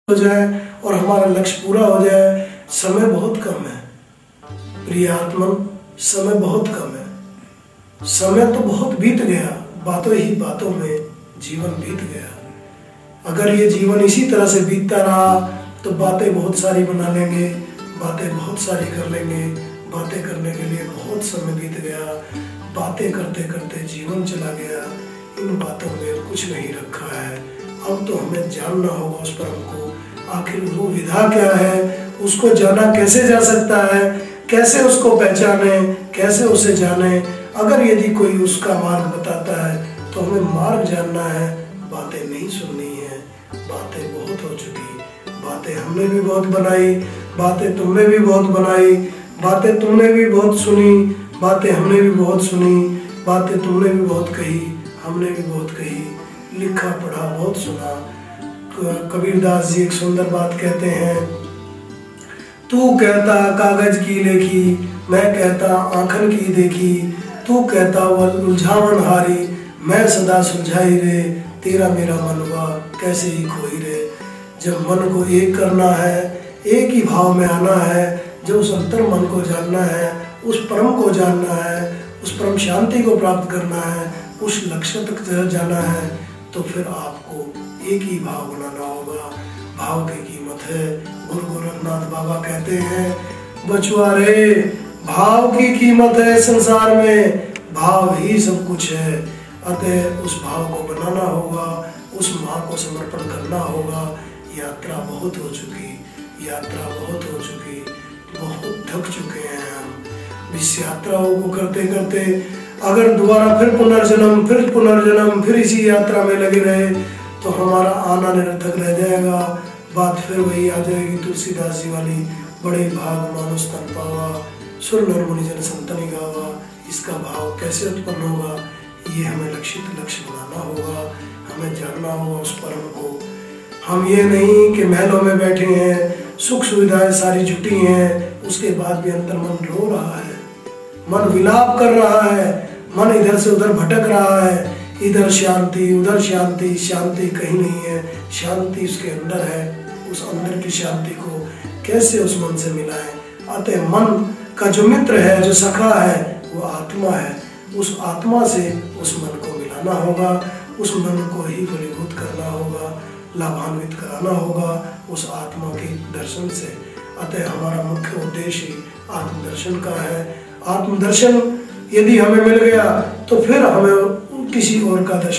हो जाए और हमारा लक्ष्य पूरा हो जाए। समय बहुत कम है प्रिय आत्मन, समय बहुत कम है। समय तो बहुत बीत गया, बातों ही बातों में जीवन बीत गया। अगर ये जीवन इसी तरह से बीतता रहा तो बातें बहुत सारी बना लेंगे, बातें बहुत सारी कर लेंगे। बातें करने के लिए बहुत समय बीत गया, बातें करते करते जीवन चला गया। इन बातों में कुछ नहीं रखा है। अब तो हमें जानना होगा उस परम को, आखिर वो विधा क्या है, उसको जाना कैसे जा सकता है, कैसे उसको पहचाने, कैसे उसे जाने। अगर यदि कोई उसका मार्ग बताता है तो हमें मार्ग जानना है, बातें नहीं सुननी है। बातें बहुत हो चुकी, बातें हमने भी बहुत बनाई, बातें तुमने भी बहुत बनाई, बातें तुमने भी बहुत सुनी, बातें हमने भी बहुत सुनी, बातें तुमने भी बहुत कही, हमने भी बहुत कही, लिखा पढ़ा बहुत सुना। कबीरदास जी एक सुंदर बात कहते हैं, तू कहता कागज की लेखी, मैं कहता आंखन की देखी। तू कहता वल उलझावन हारी, मैं सदा सुलझाई रे। तेरा मेरा मनवा कैसे ही खोई रे। जब मन को एक करना है, एक ही भाव में आना है, जो उस अंतर मन को जानना है, उस परम को जानना है, उस परम शांति को प्राप्त करना है, उस लक्ष्य तक जाना है, तो फिर आपको एक ही भाव बनाना होगा। भाव की कीमत है। गुरु गोरखनाथ बाबा कहते हैं, बचुआ रे भाव की कीमत है संसार में, भाव ही सब कुछ है। अतः उस भाव को बनाना होगा, उस माँ को समर्पण करना होगा। यात्रा बहुत हो चुकी, यात्रा बहुत हो चुकी, बहुत थक चुके हैं हम इस यात्राओं को करते करते। अगर दोबारा फिर पुनर्जन्म फिर इसी यात्रा में लगे रहे तो हमारा आना निरर्थक रह जाएगा। बात फिर वही आ जाएगी तुलसीदास जी वाली, बड़े भाग मानुष तन पावा, सुर नर मुनि जन संतनि गावा। इसका भाव कैसे उत्पन्न होगा, ये हमें लक्ष्य बनाना होगा, हमें जानना होगा उस परम को। हम ये नहीं कि महलों में बैठे हैं, सुख सुविधाएं सारी जुटी हैं, उसके बाद भी अंतर मन रो रहा है, मन विलाप कर रहा है, मन इधर से उधर भटक रहा है। इधर शांति उधर शांति, शांति कहीं नहीं है, शांति उसके अंदर है। उस अंदर की शांति को कैसे उस मन से मिलाएं। अतः मन का जो मित्र है, जो सखा है, वो आत्मा है। उस आत्मा से उस मन को मिलाना होगा, उस मन को ही फलीभूत करना होगा, लाभान्वित कराना होगा उस आत्मा के दर्शन से। अतः हमारा मुख्य उद्देश्य ही आत्मदर्शन का है। आत्मदर्शन यदि हमें मिल गया तो फिर हमें किसी और का दर्शन